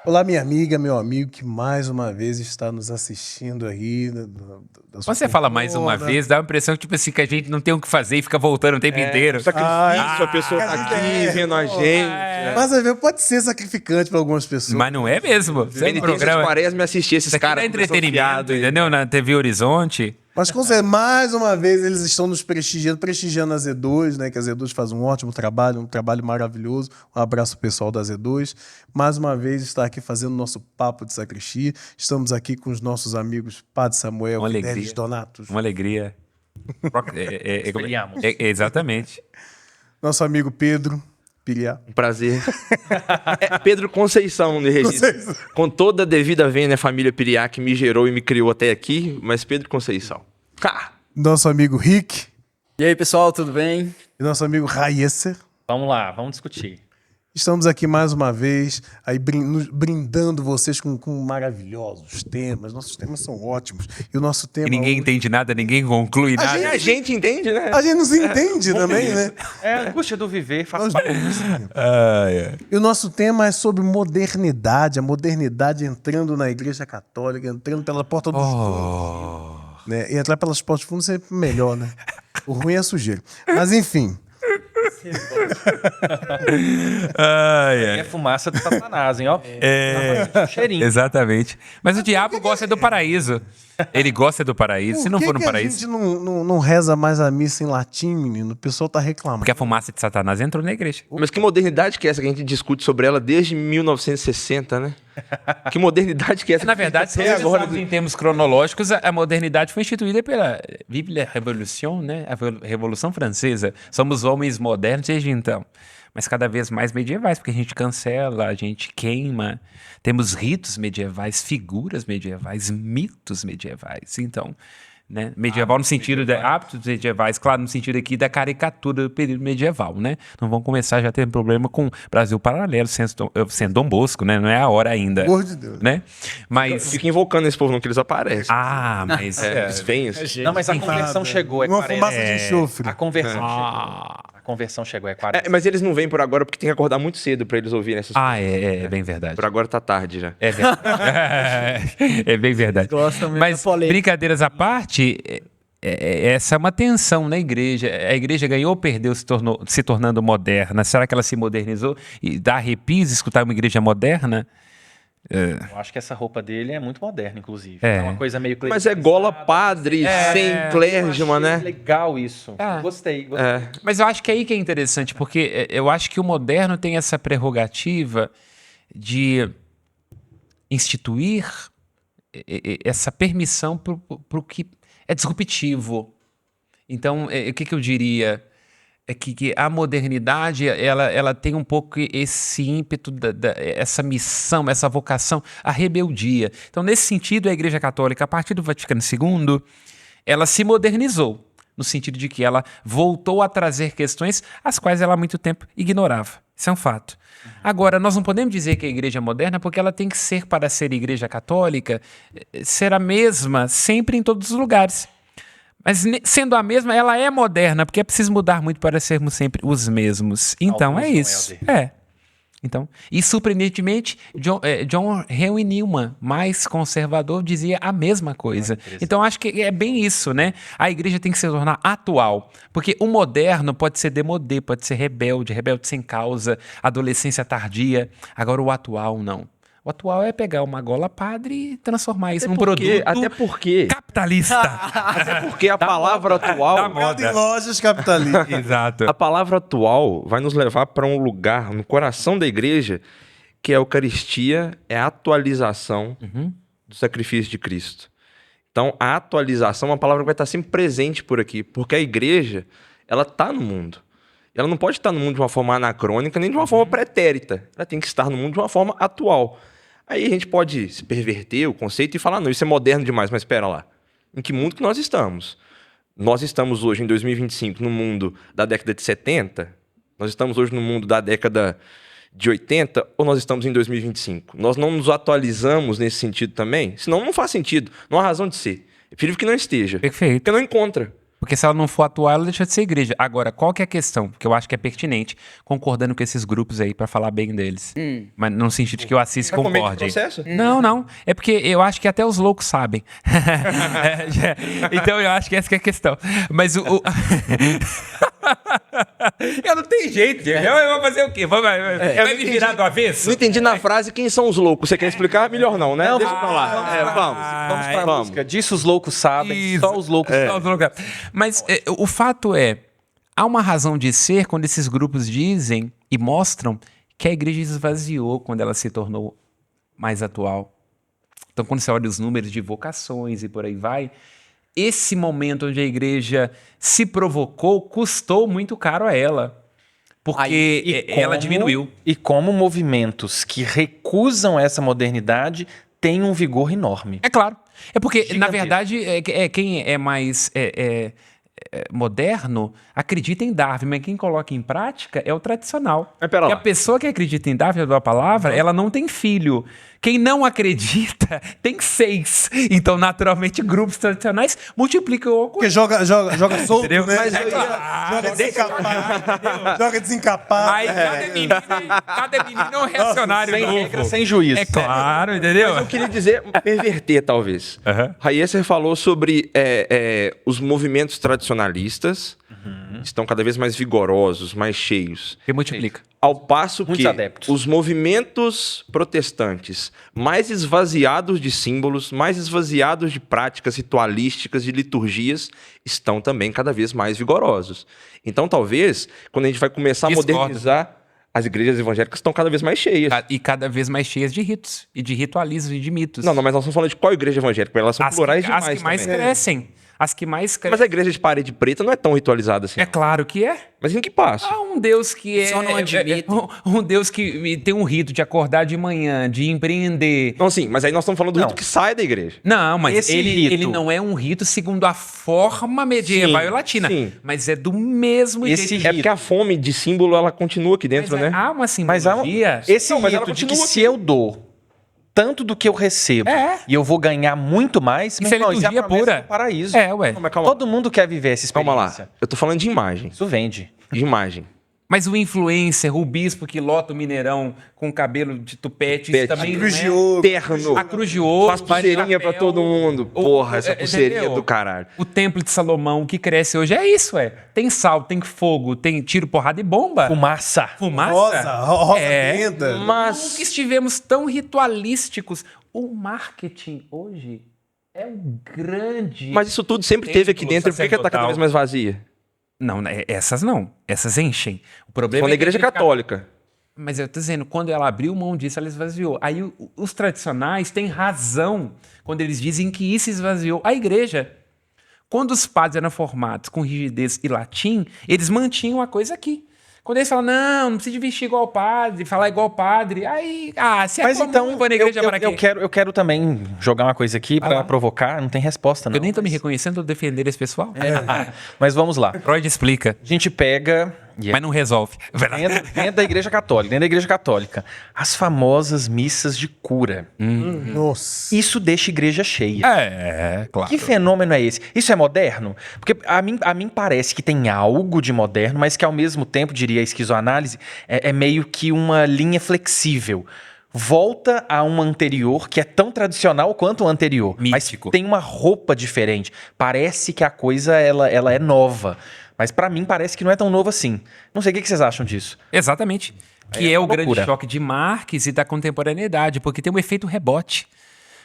Olá, minha amiga, meu amigo, que mais uma vez está nos assistindo aí. Quando você fala mais uma vez, dá a impressão tipo assim, que a gente não tem o que fazer e fica voltando o tempo inteiro. Sacrifício, a pessoa tá aqui vendo a gente. Mas pode ser sacrificante para algumas pessoas. Mas não é mesmo. Ele programa Quaresma e assistir esses caras. É entretenimento, entendeu? Na TV Horizonte. Mas, com certeza, mais uma vez, eles estão nos prestigiando a Z2, né? Que a Z2 faz um ótimo trabalho, um trabalho maravilhoso. Um abraço pessoal da Z2. Mais uma vez, está aqui fazendo nosso papo de sacristia. Estamos aqui com os nossos amigos Padre Samuel, Fidelis Donatos. Uma alegria. Exatamente. Nosso amigo Pedro Piriá. Um prazer. Pedro Conceição, de registro. Com toda a devida vênia, a família Piriá que me gerou e me criou até aqui, mas Pedro Conceição. Nosso amigo Rick. E aí, pessoal, tudo bem? E nosso amigo Raíssa. Vamos lá, vamos discutir. Estamos aqui mais uma vez, aí brindando vocês com maravilhosos temas. Nossos temas são ótimos. E o nosso tema. E ninguém entende nada, ninguém conclui nada. A gente entende, né? A gente não se entende também, né? É a angústia do viver, faz parte. E o nosso tema é sobre modernidade, a modernidade entrando na Igreja Católica, entrando pela porta dos fundos. Né? E entrar pelas portas dos fundos é sempre melhor, né? O ruim é a sujeira. Mas enfim. É fumaça do Satanás, hein? Ó. Cheirinho. Exatamente. Mas o diabo gosta do paraíso. Ele gosta do paraíso. Se não for no paraíso. A gente não reza mais a missa em latim, menino? O pessoal tá reclamando. Porque a fumaça de Satanás entrou na igreja. Mas que modernidade que é essa que a gente discute sobre ela desde 1960, né? Que modernidade que é essa? Na verdade, se você sabe, em termos cronológicos, a modernidade foi instituída pela Vive la Révolution, né? A Revolução Francesa. Somos homens modernos desde então. Mas cada vez mais medievais, porque a gente cancela, a gente queima. Temos ritos medievais, figuras medievais, mitos medievais. Então, né? Medieval no sentido de hábitos medievais, claro, no sentido aqui da caricatura do período medieval, né? Não vão começar já a ter problema com Brasil Paralelo, sendo Dom Bosco, né? Não é a hora ainda. Pelo amor de Deus. Né? Mas... Fica invocando esse povo, não, que eles aparecem. Mas... Eles vêm assim. Não, mas a conversão chegou, é uma 40. fumaça de enxofre. A conversão chegou. A conversão chegou, é 40. Mas eles não vêm por agora porque tem que acordar muito cedo pra eles ouvirem essas coisas. É bem verdade. Por agora tá tarde já. É bem verdade. Mas, brincadeiras à parte... essa é uma tensão na igreja. A igreja ganhou ou perdeu se tornando moderna? Será que ela se modernizou? E dá arrepios escutar uma igreja moderna? Eu acho que essa roupa dele é muito moderna, inclusive. É. É uma coisa meio... Mas é gola padre, sem clérgima, né? Legal isso. Gostei. Mas eu acho que é aí que é interessante, porque eu acho que o moderno tem essa prerrogativa de instituir essa permissão para o que é disruptivo. Então, o que eu diria? É que a modernidade, ela tem um pouco esse ímpeto, essa missão, essa vocação, a rebeldia. Então, nesse sentido, a Igreja Católica, a partir do Vaticano II, ela se modernizou, no sentido de que ela voltou a trazer questões as quais ela há muito tempo ignorava. Isso é um fato. Agora, nós não podemos dizer que a igreja é moderna porque ela tem que ser, para ser igreja católica, ser a mesma sempre em todos os lugares. Mas sendo a mesma, ela é moderna, porque é preciso mudar muito para sermos sempre os mesmos. Então, é isso. Então, e surpreendentemente, John Henry Newman, mais conservador, dizia a mesma coisa. Então, acho que é bem isso, né? A igreja tem que se tornar atual, porque o moderno pode ser demodé, pode ser rebelde sem causa, adolescência tardia. Agora, o atual, não. O atual é pegar uma gola padre e transformar isso num produto capitalista. Até porque a palavra atual... Em lojas capitalistas. Exato. A palavra atual vai nos levar para um lugar no coração da igreja que a Eucaristia é a atualização do sacrifício de Cristo. Então, a atualização é uma palavra que vai estar sempre presente por aqui, porque a igreja, ela está no mundo. Ela não pode estar no mundo de uma forma anacrônica, nem de uma forma pretérita. Ela tem que estar no mundo de uma forma atual. Aí a gente pode se perverter o conceito e falar, não, isso é moderno demais, mas espera lá. Em que mundo que nós estamos? Nós estamos hoje, em 2025, no mundo da década de 70? Nós estamos hoje no mundo da década de 80? Ou nós estamos em 2025? Nós não nos atualizamos nesse sentido também? Senão não faz sentido, não há razão de ser. Eu prefiro que não esteja. Perfeito. Porque não encontra. Porque se ela não for atuar, ela deixa de ser igreja. Agora, qual que é a questão? Que eu acho que é pertinente, concordando com esses grupos aí, pra falar bem deles. Mas no sentido de que o Assis Vai comer esse concorde. processo? Não. É porque eu acho que até os loucos sabem. Então eu acho que essa que é a questão. Mas eu não tenho jeito, Diego. Eu vou fazer o quê? Vai me virar do avesso? Não entendi na frase quem são os loucos. Você quer explicar? Melhor não, né? Deixa pra lá. Vamos pra vamos. música. Disso os loucos sabem, Isso. só os loucos Só os loucos. Mas o fato é, há uma razão de ser quando esses grupos dizem e mostram que a igreja esvaziou quando ela se tornou mais atual. Então, quando você olha os números de vocações e por aí vai, esse momento onde a igreja se provocou custou muito caro a ela. Porque ela diminuiu. E como movimentos que recusam essa modernidade têm um vigor enorme. É claro. É porque, na Gigantesco. verdade, quem é mais moderno acredita em Darwin, mas quem coloca em prática é o tradicional. Mas pera E lá. a pessoa que acredita em Darwin, da palavra, ela não tem filho. Quem não acredita tem 6. Então, naturalmente, grupos tradicionais multiplicam o Porque joga solto, Entendeu? né? Mas Joga desencapado. Joga desencapado. Aí cada menino é um reacionário Sem novo. regra, sem juiz. É claro, entendeu? Eu queria dizer, perverter, talvez. Hayesser falou sobre os movimentos tradicionalistas estão cada vez mais vigorosos, mais cheios. Que multiplica. Ao passo Muitos que adeptos. os movimentos protestantes mais esvaziados de símbolos, mais esvaziados de práticas ritualísticas, de liturgias, estão também cada vez mais vigorosos. Então, talvez, quando a gente vai começar a Discordo. modernizar, as igrejas evangélicas estão cada vez mais cheias. E cada vez mais cheias de ritos, e de ritualismos, e de mitos. Não, mas nós estamos falando de qual igreja evangélica? Porque elas são plurais demais as que mais também. crescem. As que mais crescem. Mas a igreja de parede preta não é tão ritualizada assim. É claro que é. Mas em que passo? Há um Deus que é. Só não admite. Um Deus que tem um rito de acordar de manhã, de empreender. Não, sim, mas aí nós estamos falando do Não. rito que sai da igreja. Não, mas Esse rito- ele não é um rito segundo a forma medieval Sim, e latina. sim. Mas é do mesmo Esse jeito. É porque a fome de símbolo, ela continua aqui Mas dentro, né? há uma Mas há simbologia. esse Não, mas ela rito de que continua se eu dou tanto do que eu recebo e eu vou ganhar muito mais, Isso é irmão, liturgia a promessa pura. do paraíso. É, ué. Mas calma, Todo mundo quer viver essa calma experiência. lá. Eu tô falando de imagem. Isso vende. De imagem. Mas o influencer, o bispo que lota o Mineirão com cabelo de tupete, isso Tupete. também A cruz não de é... ouro. Terno. A cruz de ouro. Faz pulseirinha pra chapéu, todo mundo. Porra, essa pulseirinha entendeu? do caralho. O templo de Salomão, o que cresce hoje é isso, Tem sal, tem fogo, tem tiro, porrada e bomba. Fumaça. Fumaça. Rosa É. benta. Nunca estivemos tão ritualísticos. O marketing hoje é um grande... Mas isso tudo sempre teve aqui dentro. Por que ela tá cada vez mais vazia? Não, essas não. Essas enchem. O problema Falando da é que igreja católica. Mas eu tô dizendo, quando ela abriu mão disso, ela esvaziou. Aí os tradicionais têm razão quando eles dizem que isso esvaziou a igreja. Quando os padres eram formados com rigidez e latim, eles mantinham a coisa aqui. Quando eles falam, não precisa de vestir igual o padre, falar igual o padre, aí, se Mas então, vou na igreja para quê? eu quero também jogar uma coisa aqui pra provocar. Não tem resposta, não. Eu nem tô me reconhecendo, tô defendendo esse pessoal. Mas vamos lá. Freud explica, A gente pega... mas não resolve. Dentro da igreja católica, as famosas missas de cura. Nossa. Isso deixa a igreja cheia. Claro. Que fenômeno é esse? Isso é moderno? Porque a mim parece que tem algo de moderno, mas que ao mesmo tempo, diria a esquizoanálise, é meio que uma linha flexível. Volta a uma anterior que é tão tradicional quanto o anterior. Místico. Mas tem uma roupa diferente. Parece que a coisa ela é nova. Mas pra mim parece que não é tão novo assim. Não sei o que vocês acham disso. Exatamente. Que é o grande loucura. choque de Marx e da contemporaneidade, porque tem um efeito rebote.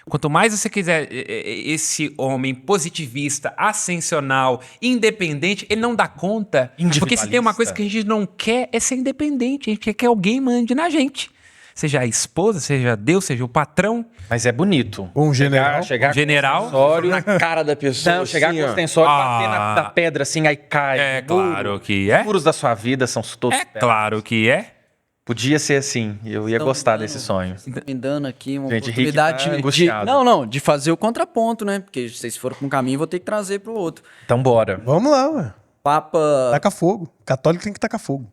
Quanto mais você quiser esse homem positivista, ascensional, independente, ele não dá conta. Porque se tem uma coisa que a gente não quer é ser independente. A gente quer que alguém mande na gente. Seja a esposa, seja Deus, seja o patrão. Mas é bonito. Um general. Chegar General. com o ostensório, Na cara da pessoa. não, chegar assim, com o ó. ostensório, bater na pedra assim, aí cai. É Duro. claro que é. Os furos da sua vida são todos É claro que é. Podia ser assim. Eu ia gostar desse sonho. Me dando aqui uma Gente, Rick oportunidade tá de, angustiado. de fazer o contraponto, né? Porque se vocês forem para um caminho, eu vou ter que trazer para o outro. Então bora. Vamos lá, ué. Papa Taca fogo. Católico tem que tacar fogo.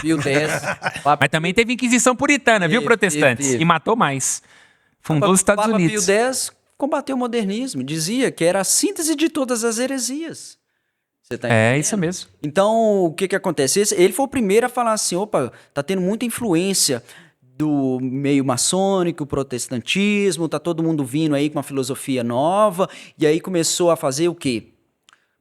Pio X. Papa, Mas também teve Inquisição Puritana, viu, Teve, protestantes? teve. E matou mais. Fundou os Estados Papa Unidos. Pio X combateu o modernismo. Dizia que era a síntese de todas as heresias. Você tá É isso mesmo. Então, o que que acontece? Ele foi o primeiro a falar assim, opa, tá tendo muita influência do meio maçônico, o protestantismo, tá todo mundo vindo aí com uma filosofia nova, e aí começou a fazer o quê?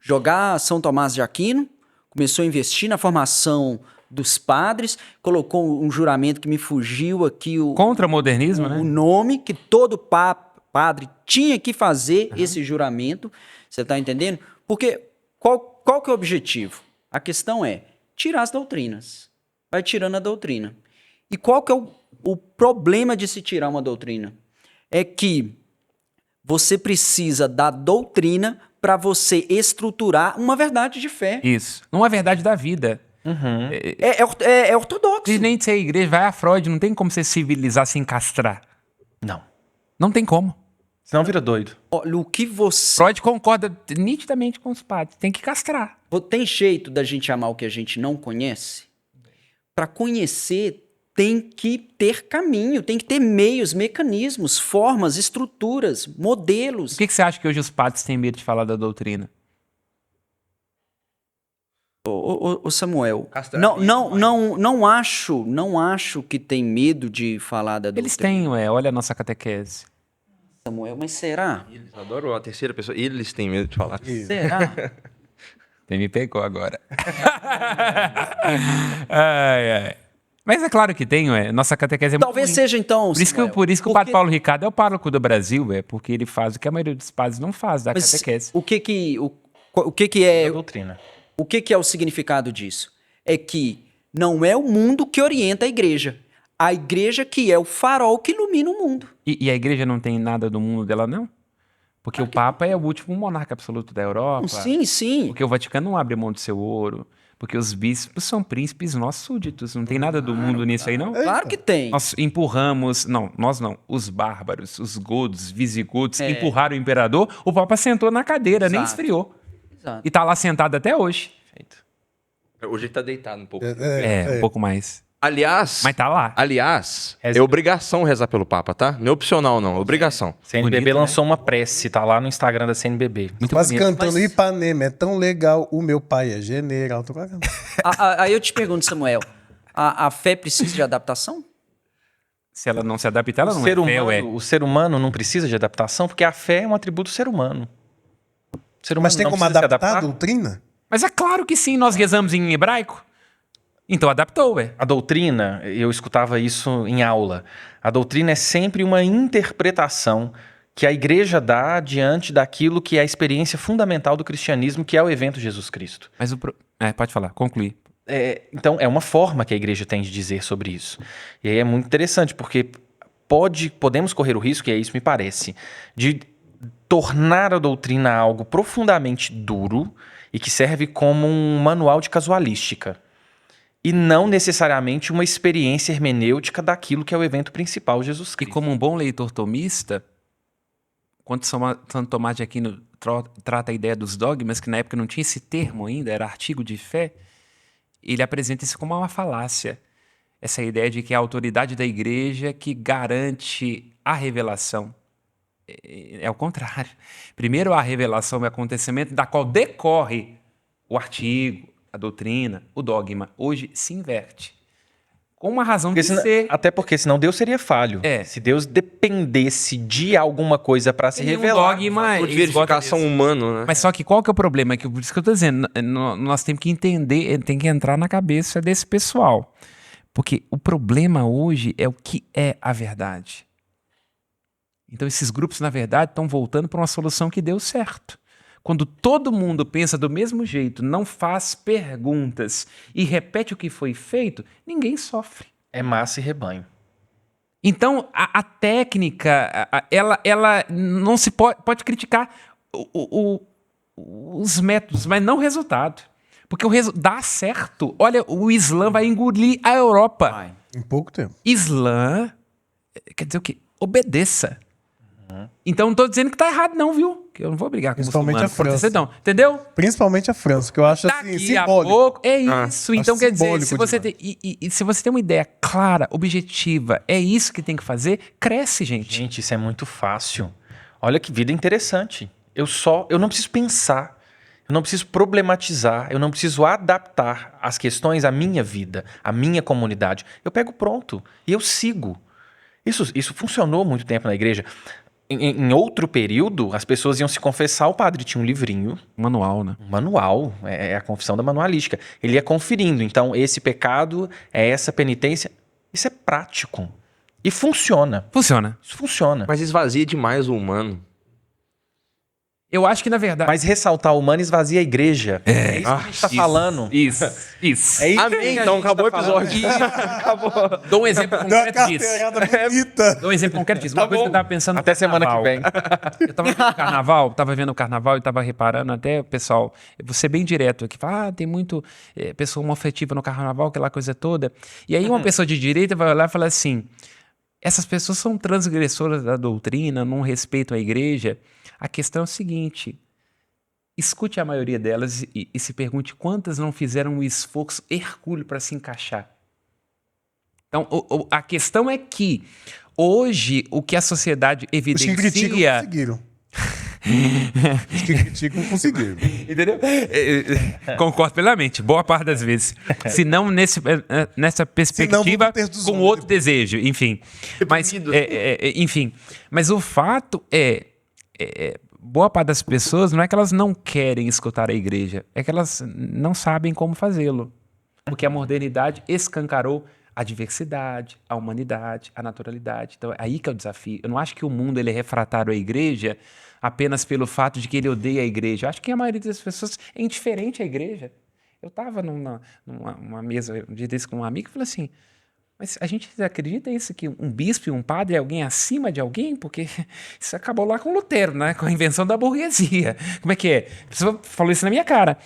Jogar São Tomás de Aquino, começou a investir na formação dos padres, colocou um juramento que me fugiu aqui, Contra o modernismo, o né? nome, que todo padre tinha que fazer esse juramento, você tá entendendo? Porque qual que é o objetivo? A questão é tirar as doutrinas. Vai tirando a doutrina. E qual que é o problema de se tirar uma doutrina? É que você precisa da doutrina para você estruturar uma verdade de fé. Isso. Uma verdade da vida. É ortodoxo. Se nem ser a igreja, vai a Freud, não tem como você civilizar sem castrar. Não. Não tem como. Senão vira doido. Olha, o que você... Freud concorda nitidamente com os padres. Tem que castrar. Tem jeito da gente amar o que a gente não conhece? Para conhecer, tem que ter caminho, tem que ter meios, mecanismos, formas, estruturas, modelos. Por que você acha que hoje os padres têm medo de falar da doutrina? Ô Samuel, Castrar não acho que tem medo de falar da doutrina. Eles têm, olha a nossa catequese. Samuel, mas será? Eles adoram a terceira pessoa. Eles têm medo de falar. Será? Você me pegou agora. Ai, ai. Mas é claro que tem, nossa catequese é muito Talvez ruim. seja então, Por isso que o Padre Paulo Ricardo é o pároco do Brasil, porque ele faz o que a maioria dos padres não faz, da Mas catequese. o que É é a doutrina. o que é o significado disso? É que não é o mundo que orienta a igreja que é o farol que ilumina o mundo. E a igreja não tem nada do mundo dela, não? Porque o Papa é o último monarca absoluto da Europa. Sim. Porque o Vaticano não abre mão do seu ouro. Porque os bispos são príncipes nossos súditos. Não tem nada do mundo nisso aí, não? Claro que tem. Nós empurramos... Não, nós não. Os bárbaros, os godos, visigodos, É. empurraram o imperador. O Papa sentou na cadeira, nem Exato. esfriou. Exato. E tá lá sentado até hoje. Hoje ele tá deitado um pouco. Um pouco mais. Aliás, Mas tá lá. é obrigação rezar pelo Papa, tá? Não é opcional, não. É obrigação. CNBB Bonito, lançou uma prece, tá lá no Instagram da CNBB. Muito Quase bonito. cantando Ipanema, é tão legal. O meu pai é general. Tô quase cantando. Aí eu te pergunto, Samuel, a fé precisa de adaptação? Se ela não se adaptar, ela O não ser, é fé, humano, o ser humano não precisa de adaptação, porque a fé é um atributo do ser humano. O ser humano Mas tem não como precisa se adaptar a adaptar. doutrina? Mas é claro que sim, nós rezamos em hebraico. Então adaptou, A doutrina, eu escutava isso em aula, a doutrina é sempre uma interpretação que a igreja dá diante daquilo que é a experiência fundamental do cristianismo, que é o evento Jesus Cristo. Mas pode falar, concluir. Então, é uma forma que a igreja tem de dizer sobre isso. E aí é muito interessante, porque podemos correr o risco, e é isso me parece, de tornar a doutrina algo profundamente duro e que serve como um manual de casualística. E não necessariamente uma experiência hermenêutica daquilo que é o evento principal, Jesus E Cristo. como um bom leitor tomista, quando Santo Tomás de Aquino trata a ideia dos dogmas, que na época não tinha esse termo ainda, era artigo de fé, ele apresenta isso como uma falácia. Essa ideia de que é a autoridade da igreja que garante a revelação. É o contrário. Primeiro a revelação é o acontecimento da qual decorre o artigo, a doutrina, o dogma. Hoje se inverte. Com uma razão de ser. Até porque senão Deus seria falho. É. Se Deus dependesse de alguma coisa para se Nenhum revelar. dogma Por de esgota verificação isso. humana, né? Mas só que qual que é o problema? É que, por isso que eu tô dizendo, nós temos que entender, tem que entrar na cabeça desse pessoal. Porque o problema hoje é o que é a verdade. Então esses grupos, na verdade, estão voltando para uma solução que deu certo. Quando todo mundo pensa do mesmo jeito, não faz perguntas e repete o que foi feito, ninguém sofre. É massa e rebanho. Então, a técnica, ela não se pode criticar os métodos, mas não o resultado. Porque dá certo. Olha, o Islã vai engolir a Europa. Vai. Em pouco tempo. Islã quer dizer o quê? Obedeça. Então, não estou dizendo que está errado, não, viu? Que eu não vou brigar com Principalmente muçulmano, a França. protestante, não. Entendeu? Principalmente a França, que eu acho assim, Daqui a simbólico. pouco. É isso. Então, acho quer dizer, simbólico se você, demais. tem, se você tem uma ideia clara, objetiva, é isso que tem que fazer, cresce, gente. Gente, isso é muito fácil. Olha que vida interessante. Eu não preciso pensar. Eu não preciso problematizar, eu não preciso adaptar as questões à minha vida, à minha comunidade. Eu pego pronto e eu sigo. Isso funcionou muito tempo na igreja. Em outro período, as pessoas iam se confessar, o padre tinha um livrinho, Manual, né? um manual, é a confissão da manualística. Ele ia conferindo, então esse pecado é essa penitência. Isso é prático e funciona. Funciona. Isso funciona. Mas esvazia demais o humano. Eu acho que, na verdade... Mas ressaltar o humano esvazia a igreja. É isso que a gente tá falando. Isso. É isso Amém, que a então gente acabou o tá falando. episódio. Dou um exemplo Deu uma concreto disso. carteirada bonita. Dou um exemplo concreto disso. Uma coisa que eu tava pensando... Até no semana que carnaval. vem. Eu tava vendo o carnaval e tava reparando até o pessoal, eu vou ser bem direto aqui, fala, tem muito pessoa homoafetiva no carnaval, aquela coisa toda. E aí uma pessoa de direita vai olhar e falar assim, essas pessoas são transgressoras da doutrina, não respeitam a igreja. A questão é o seguinte, escute a maioria delas e se pergunte quantas não fizeram um esforço hercúleo para se encaixar. Então, a questão é que hoje o que a sociedade Os que criticam evidencia... conseguiram. Os que criticam conseguiram. Entendeu? Concordo plenamente, boa parte das vezes. Se não nessa perspectiva, vamos ter dos com homens outro desejo, enfim. Mas, enfim, mas o fato é, boa parte das pessoas não é que elas não querem escutar a igreja, é que elas não sabem como fazê-lo. Porque a modernidade escancarou a diversidade, a humanidade, a naturalidade. Então, é aí que é o desafio. Eu não acho que o mundo ele é refratário à igreja apenas pelo fato de que ele odeia a igreja. Eu acho que a maioria das pessoas é indiferente à igreja. Eu estava numa mesa um dia desse com um amigo e falei assim, mas a gente acredita isso, que um bispo e um padre é alguém acima de alguém? Porque isso acabou lá com Lutero, né? Com a invenção da burguesia. Como é que é? A pessoa falou isso na minha cara.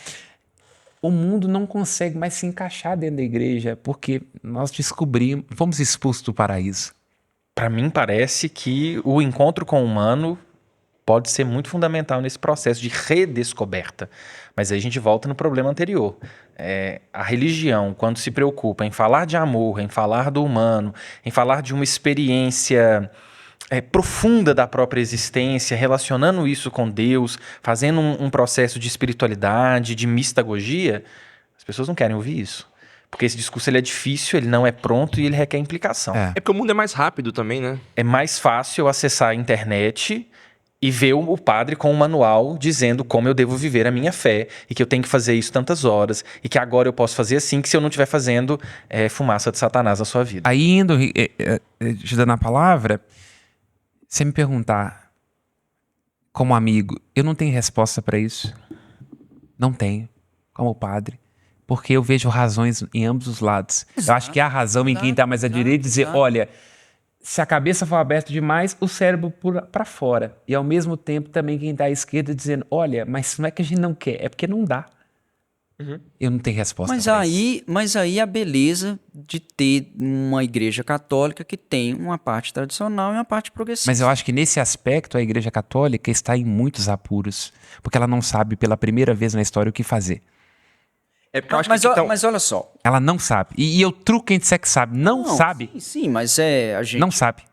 O mundo não consegue mais se encaixar dentro da igreja porque nós descobrimos, fomos expulsos do paraíso. Para mim parece que o encontro com o humano pode ser muito fundamental nesse processo de redescoberta. Mas aí a gente volta no problema anterior. A religião, quando se preocupa em falar de amor, em falar do humano, em falar de uma experiência profunda da própria existência, relacionando isso com Deus, fazendo um processo de espiritualidade, de mistagogia, as pessoas não querem ouvir isso. Porque esse discurso ele é difícil, ele não é pronto e ele requer implicação. É. É porque o mundo é mais rápido também, né? É mais fácil eu acessar a internet e ver o padre com um manual dizendo como eu devo viver a minha fé e que eu tenho que fazer isso tantas horas e que agora eu posso fazer assim, que se eu não estiver fazendo, fumaça de Satanás na sua vida. Aí indo, te dando a palavra, você me perguntar, como amigo, eu não tenho resposta para isso. Não tenho, como padre. Porque eu vejo razões em ambos os lados. Exato, Eu acho que há razão em quem está mais à direita dizer, olha, se a cabeça for aberta demais, o cérebro para fora. E ao mesmo tempo também quem está à esquerda dizendo, olha, mas não é que a gente não quer, é porque não dá. Eu não tenho resposta pra isso. Mas aí a beleza de ter uma igreja católica que tem uma parte tradicional e uma parte progressista. Mas eu acho que nesse aspecto a Igreja Católica está em muitos apuros, porque ela não sabe pela primeira vez na história o que fazer. É porque eu acho Mas, que mas olha só. Ela não sabe. E eu truco quem disser que sabe. Não sabe. Sim, mas a gente... Não sabe.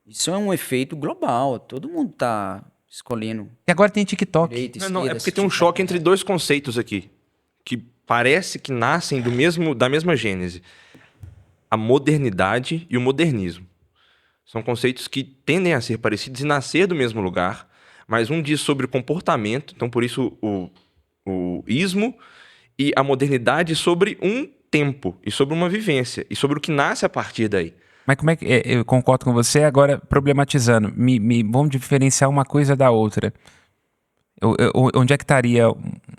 Isso é um efeito global. Todo mundo tá escolhendo E agora tem TikTok. direita, Não, esquerda. é porque tem um choque entre dois conceitos aqui, que parece que nascem da mesma gênese. A modernidade e o modernismo. São conceitos que tendem a ser parecidos e nascer do mesmo lugar, mas um diz sobre o comportamento, então por isso o ismo, e a modernidade sobre um tempo, e sobre uma vivência, e sobre o que nasce a partir daí. Mas como é que... eu concordo com você, agora problematizando. Vamos diferenciar uma coisa da outra. Onde é que estaria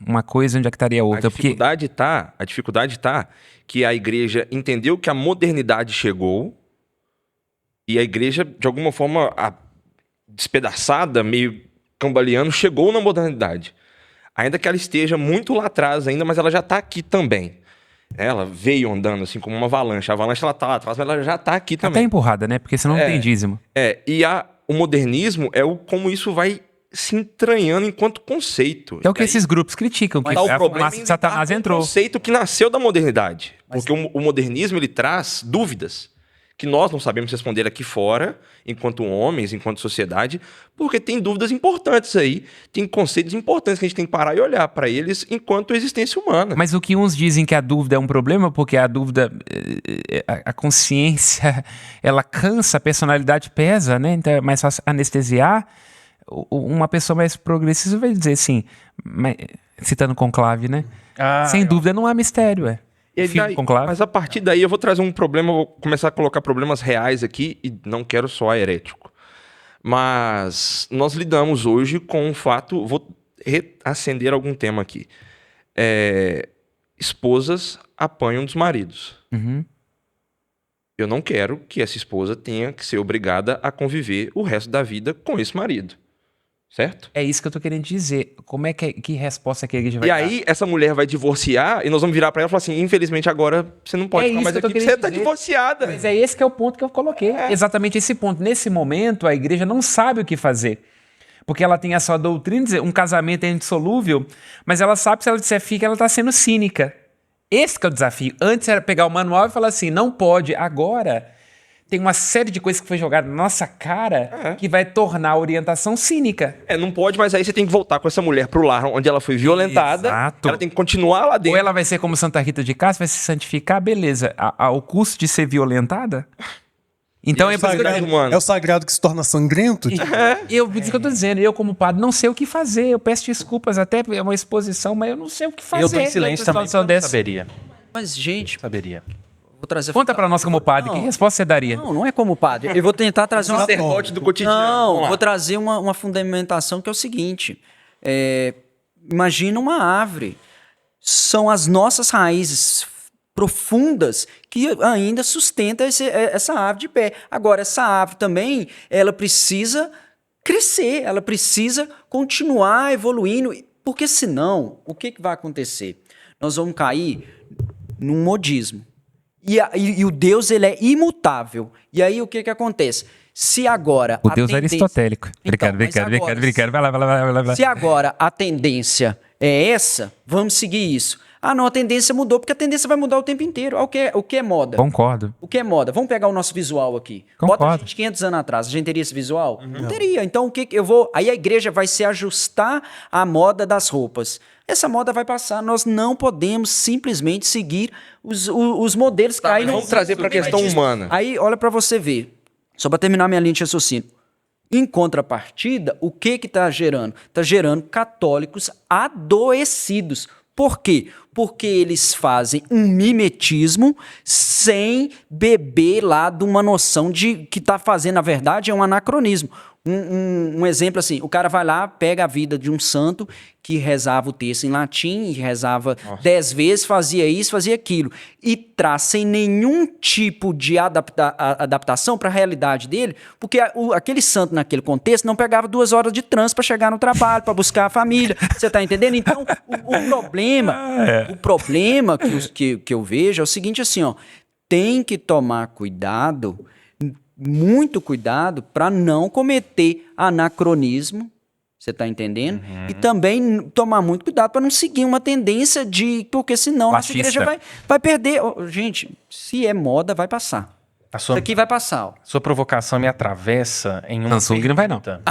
uma coisa e onde é que estaria outra? A dificuldade tá que a igreja entendeu que a modernidade chegou e a igreja, de alguma forma, despedaçada, meio cambaleando, chegou na modernidade. Ainda que ela esteja muito lá atrás ainda, mas ela já está aqui também. Ela veio andando assim como uma avalanche. A avalanche ela tá lá atrás, mas ela já está aqui também. Até empurrada, né? Porque senão não tem dízimo. E o modernismo é como isso vai se entranhando enquanto conceito. É o que esses grupos criticam, que Mas a o problema fumaça de Satanás é um entrou. conceito que nasceu da modernidade. Porque o modernismo ele traz dúvidas que nós não sabemos responder aqui fora, enquanto homens, enquanto sociedade, porque tem dúvidas importantes aí, tem conceitos importantes que a gente tem que parar e olhar para eles enquanto existência humana. Mas o que uns dizem que a dúvida é um problema, porque a dúvida, a consciência, ela cansa, a personalidade pesa, né? Então é mais fácil anestesiar. Uma pessoa mais progressista vai dizer assim, citando Conclave, né? Sem dúvida não há mistério, E daí, mas a partir daí eu vou trazer um problema, vou começar a colocar problemas reais aqui, e não quero soar herético. Mas nós lidamos hoje com um fato, vou reacender algum tema aqui. Esposas apanham dos maridos. Uhum. Eu não quero que essa esposa tenha que ser obrigada a conviver o resto da vida com esse marido. Certo? É isso que eu tô querendo dizer. Como é que resposta que a igreja vai E dar? aí, essa mulher vai divorciar e nós vamos virar pra ela e falar assim, infelizmente agora você não pode É ficar isso mais que eu tô aqui, porque querendo você tá dizer. divorciada. Mas é esse que é o ponto que eu coloquei. Exatamente esse ponto. Nesse momento, a igreja não sabe o que fazer. Porque ela tem a sua doutrina, dizer, um casamento é indissolúvel, mas ela sabe que se ela disser fica, ela está sendo cínica. Esse que é o desafio. Antes era pegar o manual e falar assim, não pode. Agora tem uma série de coisas que foi jogada na nossa cara que vai tornar a orientação cínica. Não pode, mas aí você tem que voltar com essa mulher pro lar onde ela foi violentada. Exato. Ela tem que continuar lá Ou dentro. ela vai ser como Santa Rita de Cássia, vai se santificar, beleza. Ao custo de ser violentada? Então é por isso que eu tô sagrado, dizendo. mano. É o sagrado que se torna sangrento? Por isso que eu tô dizendo, eu como padre não sei o que fazer, eu peço desculpas até, é uma exposição, mas eu não sei o que fazer. Eu tô em silêncio também, situação porque eu não dessa. saberia. Mas, gente, Saberia. vou trazer... Conta pra nós como padre, que resposta você daria? Não é como padre. Eu vou tentar trazer uma... Sacerdote do cotidiano. Não, Vamos lá. vou trazer uma fundamentação que é o seguinte. Imagina uma árvore. São as nossas raízes profundas que ainda sustenta essa árvore de pé. Agora, essa árvore também, ela precisa crescer, ela precisa continuar evoluindo, porque senão, o que vai acontecer? Nós vamos cair num modismo. E o Deus, ele é imutável. E aí, o que acontece? Se agora... O a Deus tendência- aristotélico. Então, Brincadeira. Vai lá. Se agora a tendência é essa, vamos seguir isso. Ah, não, a tendência mudou, porque a tendência vai mudar o tempo inteiro. O que é moda? Concordo. O que é moda? Vamos pegar o nosso visual aqui. Concordo. Bota a gente 500 anos atrás. A gente teria esse visual? Não teria. Então, o que eu vou... Aí a igreja vai se ajustar à moda das roupas. Essa moda vai passar. Nós não podemos simplesmente seguir os modelos que aí Vamos trazer para a questão humana. Aí, olha para você ver. Só para terminar minha linha de raciocínio. Em contrapartida, o que está gerando? Está gerando católicos adoecidos. Por quê? Porque eles fazem um mimetismo sem beber lá de uma noção de que está fazendo, na verdade, é um anacronismo. Um exemplo assim, o cara vai lá, pega a vida de um santo que rezava o texto em latim, e rezava 10 vezes, fazia isso, fazia aquilo, e traz sem nenhum tipo de adaptação para a realidade dele, porque aquele santo naquele contexto não pegava 2 horas de trânsito para chegar no trabalho, para buscar a família, você está entendendo? Então, o problema que eu vejo é o seguinte assim, ó, tem que tomar cuidado, muito cuidado para não cometer anacronismo, você está entendendo? E também tomar muito cuidado para não seguir uma tendência porque senão Machista. a igreja vai perder. Gente, se é moda, vai passar. Isso aqui vai passar. Ó. Sua provocação me atravessa em uma Samsung não vai não. pergunta.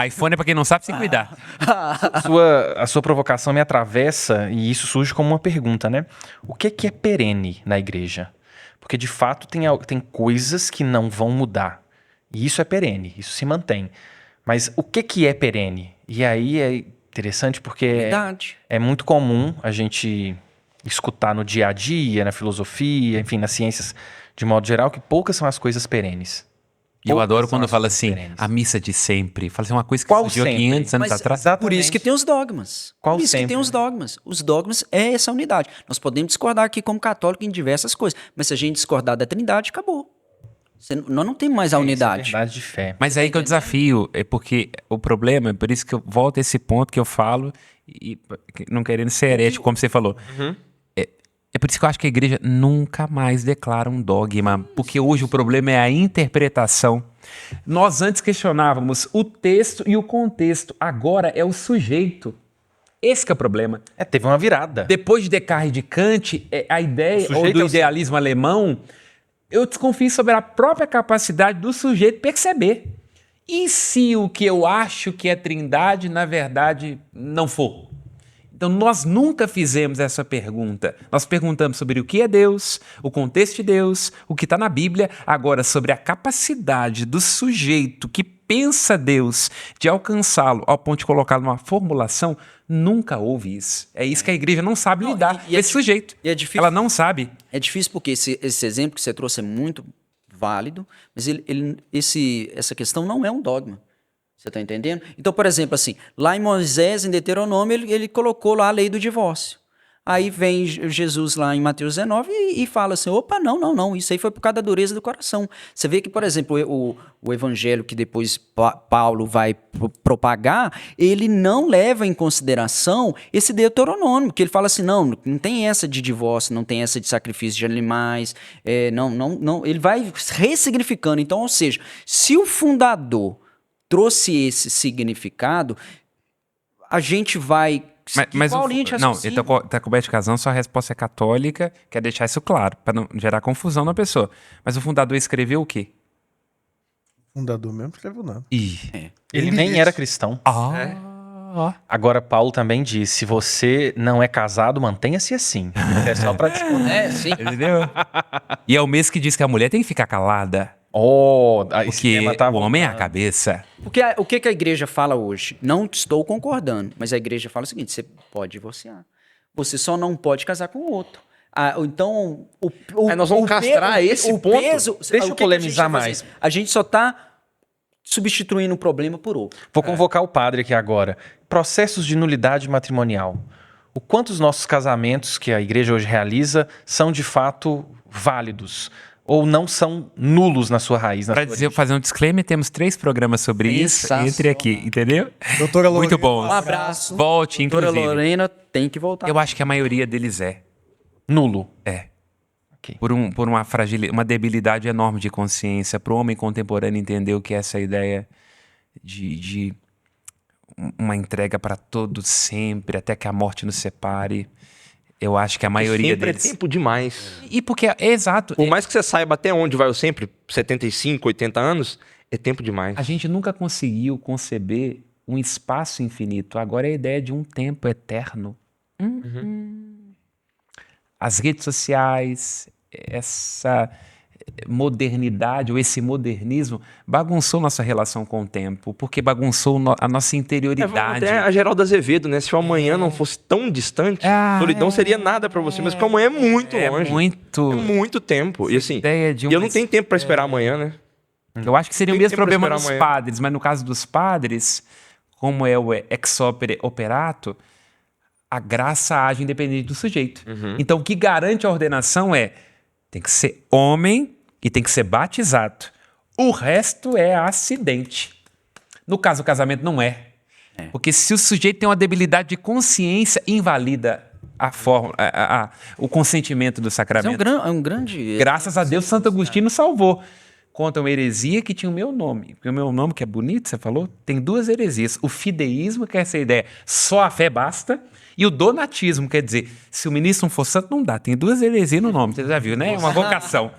iPhone, pra quem não sabe, se cuidar. A sua provocação me atravessa e isso surge como uma pergunta, né? O que é perene na igreja? Porque, de fato, tem coisas que não vão mudar. E isso é perene, isso se mantém. Mas o que é perene? E aí é interessante porque Verdade. é muito comum a gente escutar no dia a dia, na filosofia, enfim, nas ciências de modo geral, que poucas são as coisas perenes. E eu Poucas adoro são quando as fala coisas assim, perenes. a missa de sempre. Fala assim, uma coisa que Qual surgiu sempre? 500 anos Mas atrás. por isso que tem os dogmas. Qual Por isso que sempre? tem os dogmas. Os dogmas é essa unidade. Nós podemos discordar aqui como católico em diversas coisas, mas se a gente discordar da Trindade, acabou. Nós não temos mais a Isso é unidade. verdade de fé. Mas é aí que eu desafio, é porque o problema, é por isso que eu volto a esse ponto que eu falo, e não querendo ser herético, como você falou. É por isso que eu acho que a igreja nunca mais declara um dogma, porque hoje o problema é a interpretação. Nós antes questionávamos o texto e o contexto, agora é o sujeito. Esse que é o problema. Teve uma virada. Depois de Descartes e de Kant, a ideia O sujeito ou do é o idealismo alemão eu desconfio sobre a própria capacidade do sujeito perceber. E se o que eu acho que é trindade, na verdade, não for? Então, nós nunca fizemos essa pergunta. Nós perguntamos sobre o que é Deus, o contexto de Deus, o que está na Bíblia. Agora, sobre a capacidade do sujeito que pensa Deus de alcançá-lo ao ponto de colocá-lo numa formulação, nunca houve isso. É isso que a igreja não sabe lidar com esse sujeito. E é difícil. Ela não sabe. É difícil porque esse exemplo que você trouxe é muito válido, mas essa questão não é um dogma. Você está entendendo? Então, por exemplo, assim, lá em Moisés, em Deuteronômio, ele colocou lá a lei do divórcio. Aí vem Jesus lá em Mateus 19 e fala assim, opa, não, isso aí foi por causa da dureza do coração. Você vê que, por exemplo, o evangelho que depois Paulo vai propagar, ele não leva em consideração esse Deuteronômio, que ele fala assim, não tem essa de divórcio, não tem essa de sacrifício de animais, não, ele vai ressignificando. Então, ou seja, se o fundador trouxe esse significado, a gente vai... Mas não, ele tá coberto de razão, sua resposta é católica, quer deixar isso claro, para não gerar confusão na pessoa. Mas o fundador escreveu o quê? O fundador mesmo escreveu nada. Ele nem era cristão. Agora, Paulo também diz, se você não é casado, mantenha-se assim. É só pra responder. sim. Entendeu? E é o mesmo que diz que a mulher tem que ficar calada, porque o homem é a cabeça. Porque o que a igreja fala hoje? Não estou concordando, mas a igreja fala o seguinte, você pode divorciar. Você só não pode casar com o outro. Então, nós vamos castrar esse ponto. Deixa eu polemizar mais. A gente só está substituindo um problema por outro. Vou convocar o padre aqui agora. Processos de nulidade matrimonial. O quanto os nossos casamentos que a igreja hoje realiza são de fato válidos? Ou não são nulos na sua raiz? Para fazer um disclaimer, temos 3 programas sobre isso. Entre aqui, entendeu? Doutora Lorena, muito bom. Um abraço. Volte, Doutora inclusive. Lorena tem que voltar. Eu acho que a maioria deles é. Nulo. É. Ok. Por uma debilidade enorme de consciência, para o homem contemporâneo entender o que é essa ideia de uma entrega para todo sempre, até que a morte nos separe. Eu acho que a maioria sempre deles... é tempo demais. E porque, exato. Por mais que você saiba até onde vai o sempre, 75, 80 anos, é tempo demais. A gente nunca conseguiu conceber um espaço infinito. Agora é a ideia de um tempo eterno. As redes sociais, essa modernidade ou esse modernismo bagunçou nossa relação com o tempo, porque bagunçou a nossa interioridade. Até a Geraldo Azevedo, né? Se o amanhã não fosse tão distante, solidão seria nada pra você, mas porque o amanhã é muito longe. É muito tempo. E assim, eu não tenho tempo pra esperar amanhã, né? Eu acho que seria o Tem mesmo tempo pra problema esperar dos amanhã. padres, mas no caso dos padres, como é o ex opere operato, a graça age independente do sujeito. Então, o que garante a ordenação tem que ser homem e tem que ser batizado. O resto é acidente. No caso, o casamento não é. Porque se o sujeito tem uma debilidade de consciência, invalida o consentimento do sacramento. É um grande... Graças a Deus, Santo Agostinho salvou. Conta uma heresia que tinha o meu nome. Porque o meu nome, que é bonito, você falou, tem 2 heresias. O fideísmo, que é essa ideia, só a fé basta. E o donatismo, quer dizer, se o ministro não for santo, não dá. Tem 2 heresias no nome, você já viu, né? É uma vocação.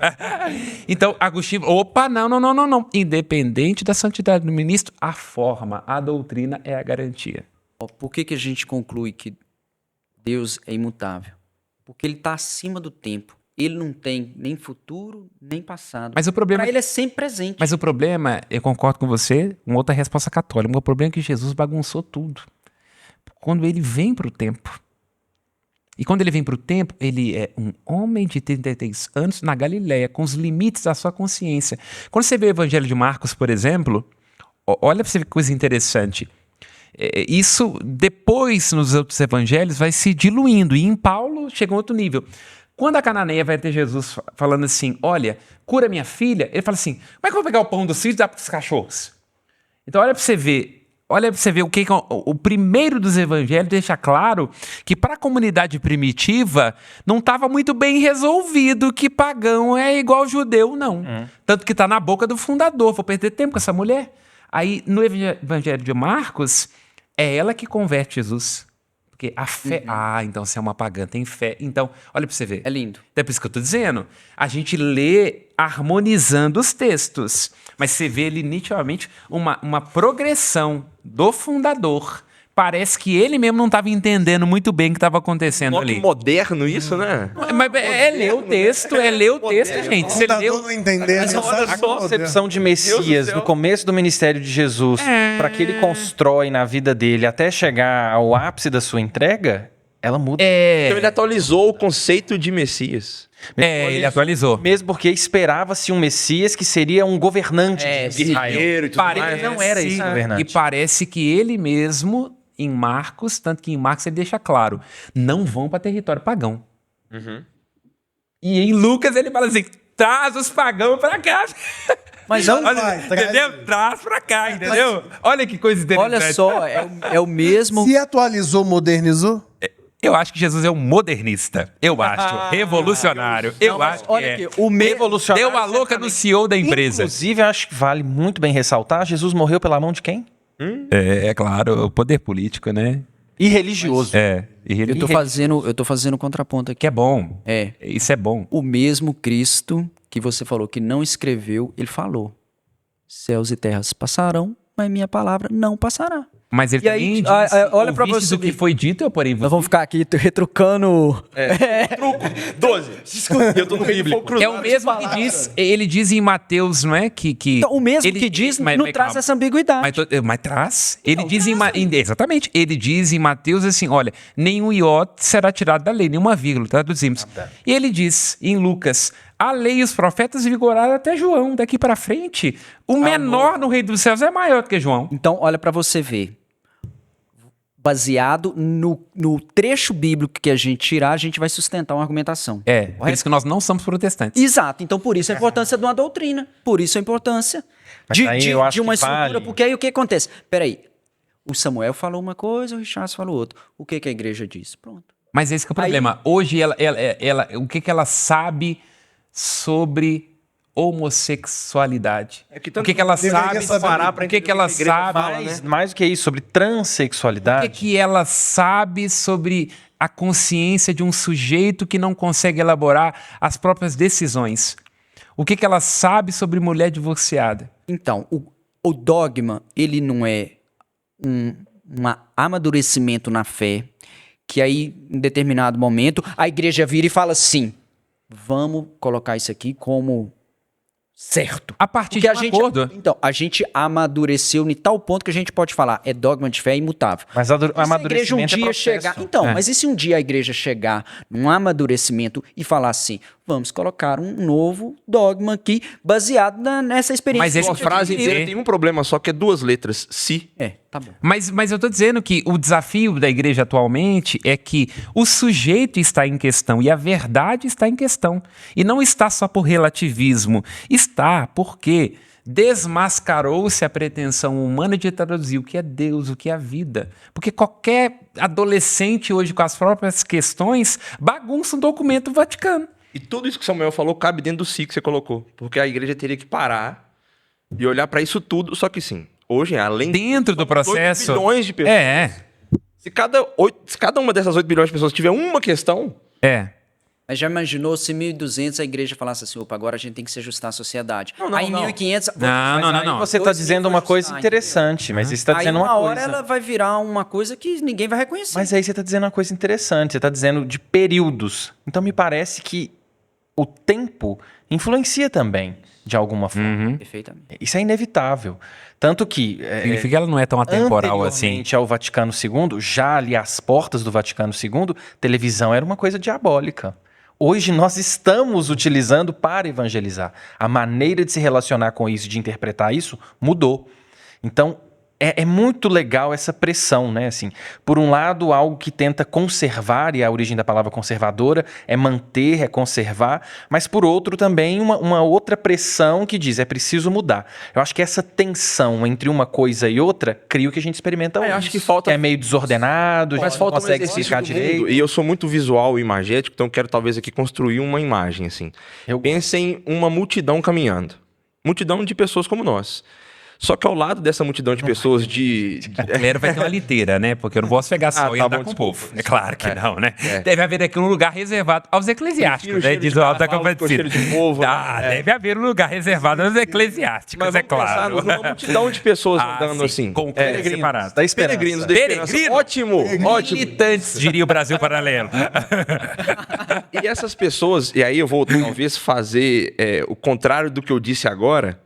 Então, Agostinho, não. Independente da santidade do ministro, a forma, a doutrina é a garantia. Por que a gente conclui que Deus é imutável? Porque ele está acima do tempo. Ele não tem nem futuro, nem passado. Mas o problema... Para ele é sempre presente. Mas o problema, eu concordo com você, uma outra resposta católica, o problema é que Jesus bagunçou tudo. Quando ele vem para o tempo. E quando ele vem para o tempo, ele é um homem de 33 anos na Galileia, com os limites da sua consciência. Quando você vê o Evangelho de Marcos, por exemplo, olha para você ver que coisa interessante. Isso, depois, nos outros evangelhos, vai se diluindo. E em Paulo, chega a outro nível. Quando a cananeia vai ter Jesus falando assim, olha, cura minha filha, ele fala assim, como é que eu vou pegar o pão dos filhos e dar para os cachorros? Então olha para você ver o que o primeiro dos evangelhos deixa claro que para a comunidade primitiva não estava muito bem resolvido que pagão é igual judeu, não. Tanto que está na boca do fundador, vou perder tempo com essa mulher. Aí no evangelho de Marcos, é ela que converte Jesus. Porque a fé... Ah, então você é uma pagã, tem fé. Então, olha pra você ver. É lindo. É por isso que eu tô dizendo. A gente lê harmonizando os textos. Mas você vê ali nitidamente uma progressão do fundador. Parece que ele mesmo não estava entendendo muito bem o que estava acontecendo Modo ali. moderno isso, né? Mas é ler o texto, gente. Você Tá leu... todo entendendo. Mas olha só a concepção de Messias no começo do ministério de Jesus, para que ele constrói na vida dele até chegar ao ápice da sua entrega, ela muda. Então ele atualizou o conceito de Messias. Ele atualizou. Mesmo porque esperava-se um Messias que seria um governante de Israel. Guerreiro e tudo mais. Não era esse governante. E parece que ele mesmo, em Marcos, tanto que em Marcos ele deixa claro, não vão para território pagão. E em Lucas ele fala assim, traz os pagãos para cá. Mas Não olha, vai, Entendeu? Traz para cá, entendeu? Olha que coisa interessante. olha só, é o mesmo. Se atualizou, modernizou? Eu acho que Jesus é um modernista. Eu acho. Revolucionário. Eu acho que olha é. aqui, o mesmo. Revolucionário. Deu a louca no CEO da empresa. Inclusive, eu acho que vale muito bem ressaltar, Jesus morreu pela mão de quem? É claro, o poder político, né? E religioso. Eu tô fazendo contraponto aqui. Que é bom. É. Isso é bom. O mesmo Cristo que você falou que não escreveu, ele falou: céus e terras passarão, mas minha palavra não passará. Mas ele E aí, também diz, olha pra ouvistes você o que ver. foi dito, eu porém... Nós vamos ficar aqui retrucando. 12. Eu tô no bíblico. É o mesmo que diz, ele diz em Mateus, não é? Que Então, o mesmo ele- que diz mas- não mas traz calma. essa ambiguidade. Mas traz. Ele diz exatamente. Ele diz em Mateus assim: olha, nenhum iota será tirado da lei, nenhuma vírgula, traduzimos. E ele diz em Lucas: a lei e os profetas vigoraram até João. Daqui para frente, o menor no reino dos céus é maior do que João. Então, olha pra você ver. Baseado no trecho bíblico que a gente tirar, a gente vai sustentar uma argumentação. Por isso que nós não somos protestantes. Exato. Então, por isso a importância de uma doutrina. Por isso a importância Mas aí eu acho de uma que estrutura. vale. Porque aí o que acontece? Peraí. O Samuel falou uma coisa, o Richard falou outra. O que a igreja diz? Pronto. Mas esse que é o problema. Hoje, o que ela sabe sobre homossexualidade? É que O tanto que ela deveria sabe saber. parar para o que ela sabe? Mais do que isso, sobre O transexualidade. que ela sabe sobre a consciência de um sujeito que não consegue elaborar as próprias decisões? O que ela sabe sobre mulher divorciada? Então, o dogma, ele não é um amadurecimento na fé, que aí, em determinado momento, a igreja vira e fala assim, vamos colocar isso aqui como certo. A partir Porque de um acordo. Então, a gente amadureceu em tal ponto que a gente pode falar, é dogma de fé imutável. Mas E se a igreja um amadurecimento é dia processo. chegar. Então, mas e se um dia a igreja chegar num amadurecimento e falar assim, vamos colocar um novo dogma aqui, baseado nessa experiência. Mas esse que A a gente frase viveu? inteira tem um problema só, que é 2 letras. Se. Tá bom. Mas eu tô dizendo que o desafio da igreja atualmente é que o sujeito está em questão e a verdade está em questão. E não está só por relativismo. Está porque desmascarou-se a pretensão humana de traduzir o que é Deus, o que é a vida. Porque qualquer adolescente hoje com as próprias questões bagunça um documento Vaticano. E tudo isso que o Samuel falou cabe dentro do si que você colocou. Porque a igreja teria que parar e olhar para isso tudo. Só que sim, hoje, além Dentro do processo... 8 bilhões de pessoas. Se cada uma dessas 8 bilhões de pessoas tiver uma questão, Mas já imaginou se 1.200 a igreja falasse assim, opa, agora a gente tem que se ajustar à sociedade. Aí não. 1.500... Não. Você está dizendo uma coisa interessante, mas você está Aí dizendo uma uma hora coisa. ela vai virar uma coisa que ninguém vai reconhecer. Mas aí você está dizendo uma coisa interessante, você está dizendo de períodos. Então me parece que o tempo influencia também, de alguma forma. Perfeitamente. Isso é inevitável. Tanto que, Significa que ela não é tão atemporal assim. anteriormente ao Vaticano II, já ali às portas do Vaticano II, televisão era uma coisa diabólica. Hoje nós estamos utilizando para evangelizar. A maneira de se relacionar com isso, de interpretar isso, mudou. Então, é muito legal essa pressão, né? Assim, por um lado, algo que tenta conservar, e a origem da palavra conservadora é manter, é conservar, mas por outro também uma outra pressão que diz, é preciso mudar. Eu acho que essa tensão entre uma coisa e outra cria o que a gente experimenta hoje. acho que falta- Que é meio desordenado, a mas gente não falta um consegue exercício explicar do direito. mundo. E eu sou muito visual e imagético, então quero talvez aqui construir uma imagem, assim. Eu- Pensem uma multidão caminhando. Multidão de pessoas como nós. Só que ao lado dessa multidão de pessoas O clero vai ter uma liteira, né? Porque eu não posso pegar sol e tá andar bom, com o desculpa. povo. É claro que não, né? Deve haver aqui um lugar reservado aos eclesiásticos, né? cheiro Diz de o Alto da cavalo com Compadecida. cheiro de povo, Deve haver um lugar reservado aos eclesiásticos, Mas é vamos pensar claro. numa multidão de pessoas Ah, andando sim, assim. com o clero separado. Da esperança. Peregrinos da esperança. Peregrino. Ótimo, ótimo. Militantes, diria o Brasil Paralelo. E essas pessoas, e aí eu vou talvez fazer o contrário do que eu disse agora,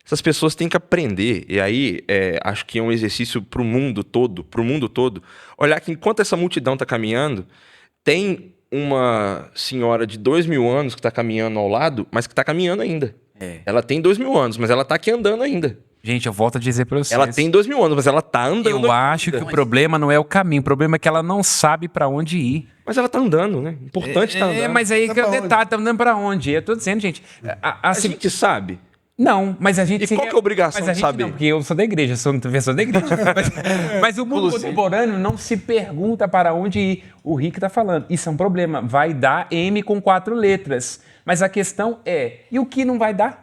essas pessoas têm que aprender, e aí acho que é um exercício para o mundo todo, olhar que enquanto essa multidão está caminhando, tem uma senhora de 2000 anos que está caminhando ao lado, mas que está caminhando ainda. Ela tem 2000 anos, mas ela está aqui andando ainda. Gente, eu volto a dizer pra vocês. Ela tem 2000 anos, mas ela está andando. Eu acho que o problema não é o caminho, o problema é que ela não sabe pra onde ir. Mas ela está andando, né? Importante estar andando. Mas aí que é o pra detalhe, tá andando pra onde? Eu tô dizendo, gente. A Assim, gente sabe. não, mas a gente... E qual que é a obrigação mas a de gente saber? Não, porque eu sou da igreja, sou professor da igreja. mas o mundo contemporâneo não se pergunta para onde ir. O Rick tá falando. Isso é um problema. Vai dar M com 4 letras. Mas a questão é, e o que não vai dar?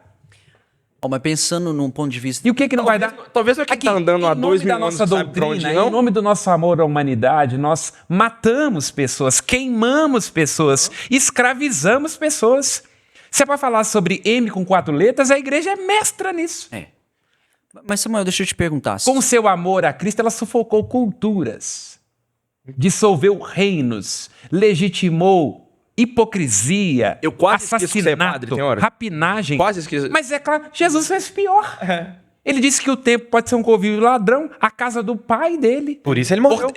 Mas pensando num ponto de vista... E o que não vai dar? Talvez é que Aqui, está andando há em nome 2000 da anos, nossa sabe pra onde doutrina, não? em nome do nosso amor à humanidade, nós matamos pessoas, queimamos pessoas, escravizamos pessoas. Se é para falar sobre M com 4 letras, a igreja é mestra nisso. Mas, Samuel, deixa eu te perguntar. Com seu amor a Cristo, ela sufocou culturas, dissolveu reinos, legitimou hipocrisia, Eu quase esqueço que você é assassinato, padre, tem hora. rapinagem. Quase esqueço. Mas é claro, Jesus fez pior. Ele disse que o templo pode ser um convívio ladrão, a casa do pai dele. Por isso ele morreu.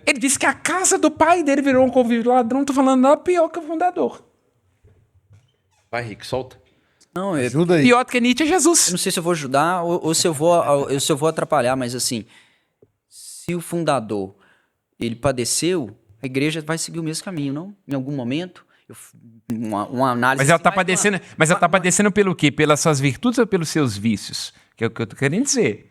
Ele disse que a casa do pai dele virou um convívio ladrão. Tô falando nada pior que o fundador. Vai, Rick, solta. Não, eu Ajuda aí. Pior do que Nietzsche é Jesus. não sei se eu vou ajudar ou se eu vou atrapalhar, mas assim, se o fundador, ele padeceu, a igreja vai seguir o mesmo caminho, não? Em algum momento, uma análise... Mas ela tá mais padecendo, mas ela tá padecendo pelo quê? Pelas suas virtudes ou pelos seus vícios? Que é o que eu tô querendo dizer.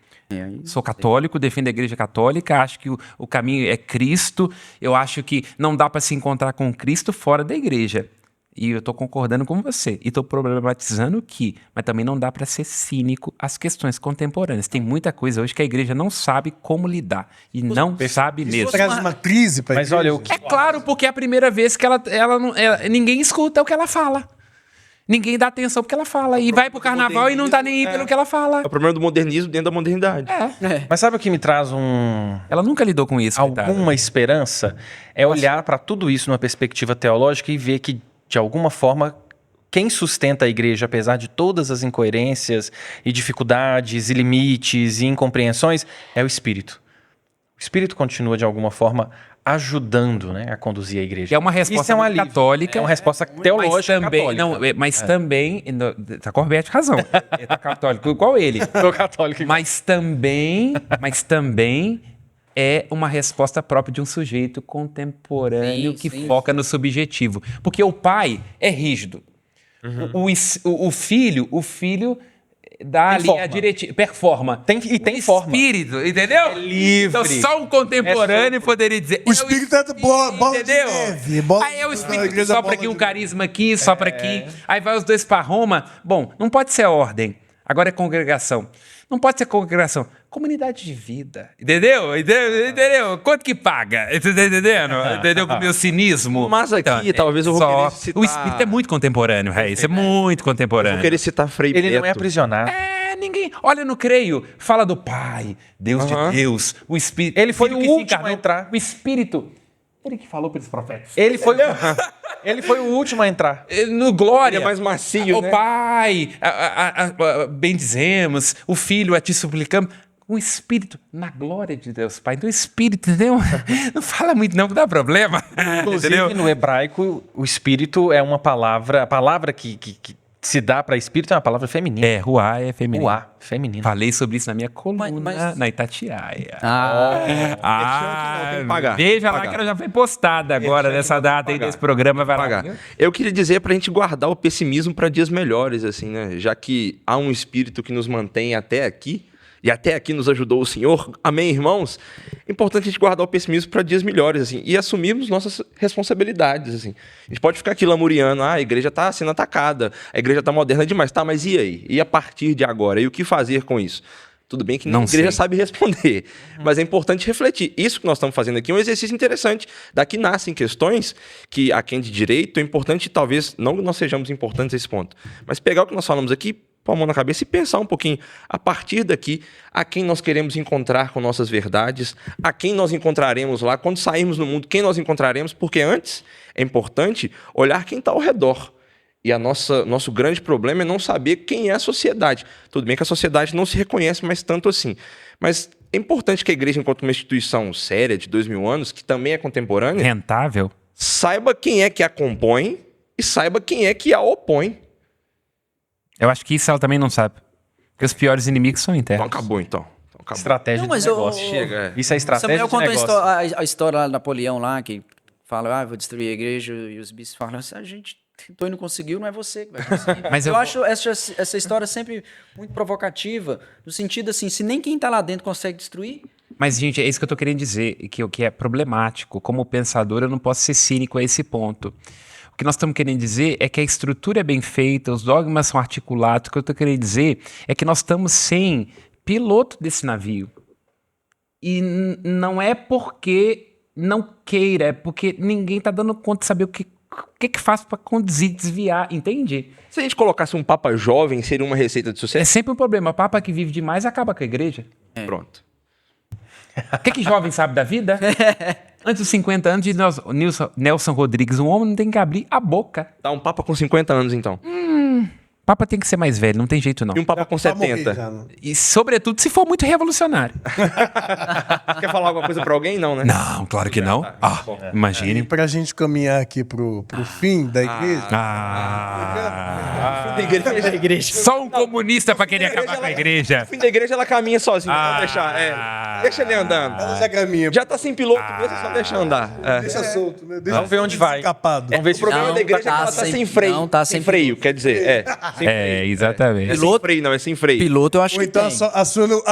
Sou católico, defendo a igreja católica, acho que o caminho é Cristo. Eu acho que não dá para se encontrar com Cristo fora da igreja. E eu estou concordando com você. E estou problematizando que, mas também não dá para ser cínico às questões contemporâneas. Tem muita coisa hoje que a igreja não sabe como lidar. E não sabe mesmo. Traz uma crise pra Mas igreja. olha, o que É claro, porque é a primeira vez que ninguém escuta o que ela fala. Ninguém dá atenção porque ela fala. E vai pro carnaval e não tá nem aí pelo que ela fala. É o problema do modernismo dentro da modernidade. Mas sabe o que me traz Ela nunca lidou com isso, coitada. alguma esperança? É olhar para tudo isso numa perspectiva teológica e ver que, de alguma forma, quem sustenta a igreja, apesar de todas as incoerências e dificuldades e limites e incompreensões, é o Espírito. O Espírito continua, de alguma forma, ajudando, né, a conduzir a igreja. Que é uma resposta Isso é um muito alívio. católica. É uma resposta teológica mas também, católica. não, mas também, tá Corbett razão. Ele tá católico igual ele. Sou católico. Mas também é uma resposta própria de um sujeito contemporâneo Sim, que sim. foca no subjetivo. Porque o pai é rígido. O filho dá ali forma. a diretiva, performa. Tem forma. Espírito, entendeu? É livre. Então só um contemporâneo poderia dizer. O espírito é bola de entendeu? neve, bola Aí é o da espírito que igreja, sopra bola aqui um de carisma aqui, sopra aqui. Aí vai os dois para Roma. Bom, não pode ser ordem. Agora é congregação. Não pode ser congregação. Comunidade de vida. Entendeu? Entendeu? Quanto que paga? Você tá entendendo? Entendeu? Com o meu cinismo. Mas aqui, talvez eu vou só- querer citar- O espírito é muito contemporâneo, Reis. É muito Eu contemporâneo. vou querer citar Frei Ele Beto. não é aprisionado. Ninguém. Olha no Creio. Fala do Pai, Deus de Deus, o Espírito. Ele foi Filho o que se último encarnou, a entrar. O Espírito. Ele que falou pelos profetas. Ele foi o último a entrar. No Glória. Ele é mais macio, O né? Pai, bendizemos. O Filho, a ti suplicamos. O Espírito, na glória de Deus, Pai. Então, o Espírito, entendeu? Não fala muito, não, que dá problema. Inclusive, Entendeu? no hebraico, o espírito é uma palavra... A palavra que se dá para espírito é uma palavra feminina. É, Ruá é feminino. Ruá, feminino. Falei sobre isso na minha coluna, Mas- na Itatiaia. tem que pagar. Veja lá Pagar. que ela já foi postada agora, nessa data aí desse programa. Vai lá. Pagar. Eu queria dizer pra gente guardar o pessimismo pra dias melhores, assim, né? Já que há um espírito que nos mantém até aqui, e até aqui nos ajudou o Senhor. Amém, irmãos? É importante a gente guardar o pessimismo para dias melhores, assim, e assumirmos nossas responsabilidades, assim. A gente pode ficar aqui lamuriando, a igreja está sendo atacada, a igreja está moderna demais. Tá, mas e aí? E a partir de agora? E o que fazer com isso? Tudo bem que Não a igreja sei. sabe responder, mas é importante refletir. Isso que nós estamos fazendo aqui é um exercício interessante. Daqui nascem questões que, a quem de direito, é importante, talvez, não que nós sejamos importantes a esse ponto, mas pegar o que nós falamos aqui, pôr a mão na cabeça e pensar um pouquinho, a partir daqui, a quem nós queremos encontrar com nossas verdades, a quem nós encontraremos lá, quando sairmos no mundo, quem nós encontraremos, porque antes é importante olhar quem está ao redor. E nosso grande problema é não saber quem é a sociedade. Tudo bem que a sociedade não se reconhece mais tanto assim. Mas é importante que a igreja, enquanto uma instituição séria de 2000 anos, que também é contemporânea, Rentável? saiba quem é que a compõe e saiba quem é que a opõe. Eu acho que isso ela também não sabe. Porque os piores inimigos são Então internos. acabou, então. Acabou. Estratégia Não, de mas negócio. Chega, é. Isso é estratégia Samuel de conta negócio. a história lá do Napoleão lá, que fala, vou destruir a igreja, e os bispos falam, a gente tentou e não conseguiu, não é você que vai conseguir. Mas eu eu acho essa história sempre muito provocativa, no sentido assim, se nem quem tá lá dentro consegue destruir, Mas, gente, é isso que eu tô querendo dizer, que o que é problemático. Como pensador, eu não posso ser cínico a esse ponto. O que nós estamos querendo dizer é que a estrutura é bem feita, os dogmas são articulados. O que eu estou querendo dizer é que nós estamos sem piloto desse navio. E não é porque não queira, é porque ninguém está dando conta de saber o que faz para conduzir, desviar, entende? Se a gente colocasse um papa jovem, seria uma receita de É sucesso? sempre um problema. O papa que vive demais acaba com a igreja. Pronto. O que jovem sabe da vida? Antes dos 50 anos, diz Nelson Rodrigues, um homem não tem que abrir a boca. Dá um papa com 50 anos, então. Papa tem que ser mais velho, não tem jeito não. E um papa com Pra morrer 70. já, né? E sobretudo se for muito revolucionário. Quer falar alguma coisa pra alguém? Não, né? Não, claro que não. Ah, E imagine. pra gente caminhar aqui pro fim da igreja, Da igreja. Só um comunista pra querer acabar com a igreja. No fim da igreja, ela caminha sozinha. Vamos deixar. Deixa ele andando. ela já caminha. Já tá sem piloto mesmo, só deixa andar. Deixa solto, né? Deixa Vamos ver onde vai. escapado. Vamos ver O se problema Não, da igreja é que tá ela tá sem- sem freio. não, tá sem sem freio, quer dizer. Sem freio. Exatamente. É sem freio, não, é sem freio. piloto eu acho Ou que então tem. a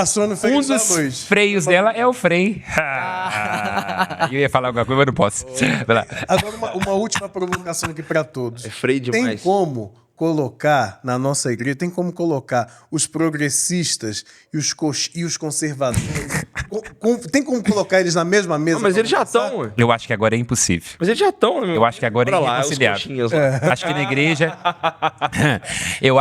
sua não fez Um isso à dos noite. freios dela é o freio. Eu ia falar alguma coisa, mas não posso. Vai lá. Agora, uma última provocação aqui para todos. É freio Tem demais. como colocar na nossa igreja, tem como colocar os progressistas e os conservadores, tem como colocar eles na mesma mesa? Não, mas pra eles já conversar? estão. Eu acho que agora é impossível. Mas eles já estão. Eu acho que agora é irreconciliável. Acho que na igreja.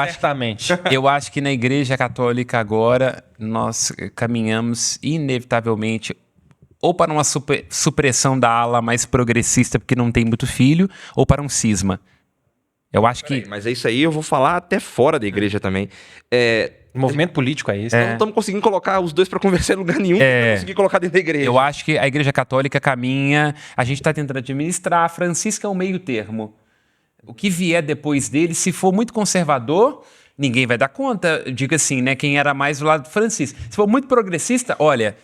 certamente. Eu acho que na igreja católica agora nós caminhamos inevitavelmente ou para uma supressão da ala mais progressista porque não tem muito filho, ou para um cisma. Eu acho que Mas é isso aí, eu vou falar até fora da igreja também. O movimento político é esse. Nós não estamos conseguindo colocar os dois para conversar em lugar nenhum. Não conseguir colocar dentro da igreja. eu acho que a igreja católica caminha, a gente está tentando administrar, a Francisca é um meio termo. O que vier depois dele, se for muito conservador, ninguém vai dar conta. Diga assim, né? Quem era mais do lado do Francisco. Se for muito progressista, olha,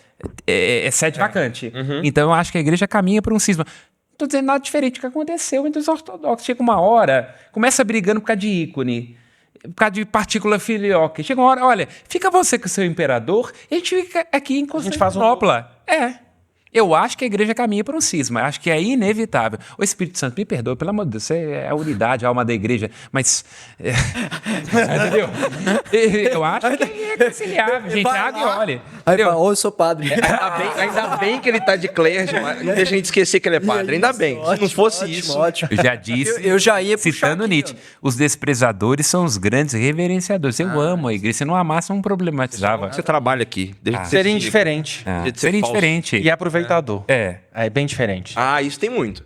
é sede vacante. Então eu acho que a igreja caminha para um cisma. Não estou dizendo nada diferente do que aconteceu entre os ortodoxos. Chega uma hora, começa brigando por causa de ícone, por causa de partícula filioque. Chega uma hora, olha, fica você com o seu imperador e a gente fica aqui em Constantinopla. Eu acho que a igreja caminha para um cisma. Acho que é inevitável. O Espírito Santo, me perdoe, pelo amor de Deus, você é a unidade, a alma da igreja, mas... entendeu? Eu acho que é reconciliável, gente. Água e óleo. Aí fala, eu sou padre. Ainda bem que ele tá de clergy, mas não deixa a gente esquecer que ele é padre. Ainda bem. Se não fosse isso. Ótimo. Eu já disse, Eu já ia puxar citando aqui, Nietzsche, os desprezadores são os grandes reverenciadores. Eu amo a igreja. Se não amasse, não problematizava. Você trabalha aqui. Deixa de ser Seria cínico. indiferente. Deixa de ser Seria falso. indiferente. E aproveitador. É. É bem diferente. Isso tem muito.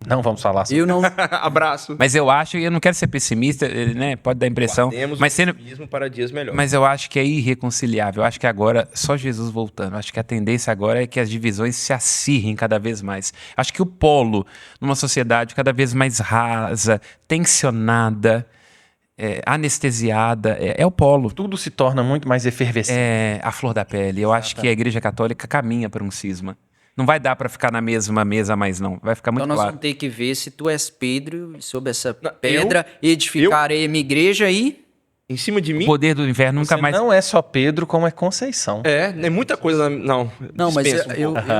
Não vamos falar sobre Eu não... Abraço. Mas eu acho, e eu não quero ser pessimista, né? Pode dar impressão. Temos Mas sendo, mesmo para dias melhores. Mas eu acho que é irreconciliável. Eu acho que agora, só Jesus voltando. Eu acho que a tendência agora é que as divisões se acirrem cada vez mais. Acho que o polo, numa sociedade cada vez mais rasa, tensionada, anestesiada, é o polo. tudo se torna muito mais efervescente. É a flor da pele. Eu acho que a Igreja Católica caminha para um cisma. Não vai dar para ficar na mesma mesa mais, não. Vai ficar muito Então nós claro. vamos ter que ver se tu és Pedro, e sob essa pedra edificarei a minha igreja e... em cima de mim. O poder do inferno nunca Você mais... não é só Pedro, como é Conceição. É muita coisa. Não, Não, mas dispensa um pouco.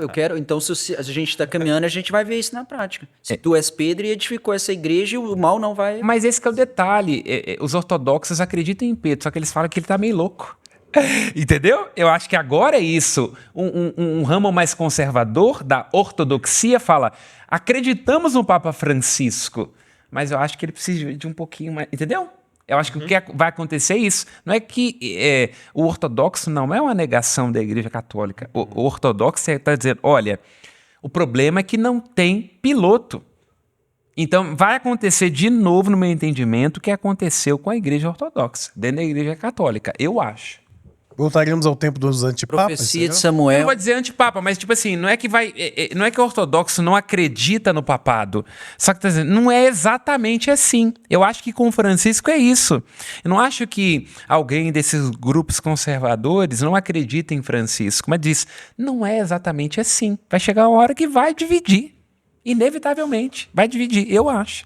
eu quero. Então, se a gente está caminhando, a gente vai ver isso na prática. Se tu és Pedro e edificou essa igreja, o mal não vai. Mas esse que é o detalhe. Os ortodoxos acreditam em Pedro, só que eles falam que ele tá meio louco. Entendeu? Eu acho que agora é isso. Um ramo mais conservador da ortodoxia fala: acreditamos no Papa Francisco, mas eu acho que ele precisa de um pouquinho mais. Entendeu? Eu acho que o que vai acontecer é isso. Não é que o ortodoxo não é uma negação da Igreja Católica. O ortodoxo está dizendo: olha, o problema é que não tem piloto. Então, vai acontecer de novo, no meu entendimento, o que aconteceu com a Igreja Ortodoxa, dentro da Igreja Católica, eu acho. Voltaríamos ao tempo dos antipapas? Profecia de entendeu? Eu Samuel. não vou dizer antipapa, mas tipo assim, não é que o ortodoxo não acredita no papado. Só que tá dizendo, não é exatamente assim. Eu acho que com o Francisco é isso. Eu não acho que alguém desses grupos conservadores não acredita em Francisco, mas diz, não é exatamente assim. Vai chegar uma hora que vai dividir. Inevitavelmente. Vai dividir, eu acho.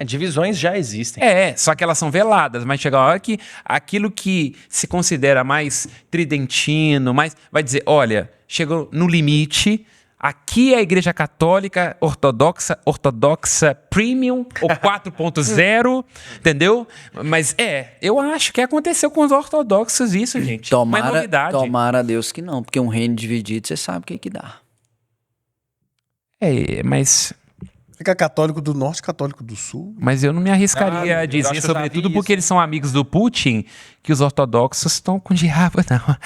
Divisões já existem. Só que elas são veladas, mas chega uma hora que aquilo que se considera mais tridentino, vai dizer, olha, chegou no limite, aqui é a Igreja Católica ortodoxa premium, ou 4.0, entendeu? Mas eu acho que aconteceu com os ortodoxos isso, gente. Não é novidade. Tomara a Deus que não, porque um reino dividido, você sabe o que dá. Mas Fica católico do norte, católico do sul. eu não me arriscaria a eu acho dizer, que eu já sobretudo vi porque isso. eles são amigos do Putin, que os ortodoxos estão com o diabo, não.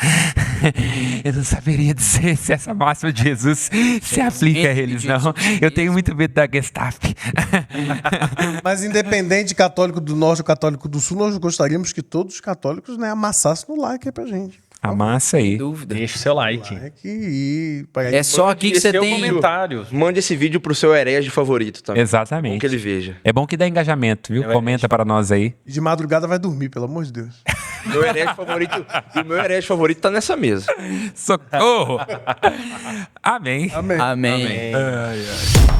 Eu não saberia dizer se essa máxima de Jesus se aplica a eles, não. Eu tenho muito medo da Gestapo. Mas independente de católico do norte ou católico do sul, nós gostaríamos que todos os católicos, né, amassassem no like aí pra gente. Amassa aí. Dúvida. Deixa o seu like. É só aqui que você Esse é o tem. Comentários. Mande esse vídeo pro seu herege favorito também. Bom Exatamente. que ele veja. É bom que dá engajamento, viu? Comenta para nós aí. E de madrugada vai dormir, pelo amor de Deus. Meu herege favorito, e o meu herege favorito tá nessa mesa. Socorro! Amém. Amém. Amém. Ai, ai.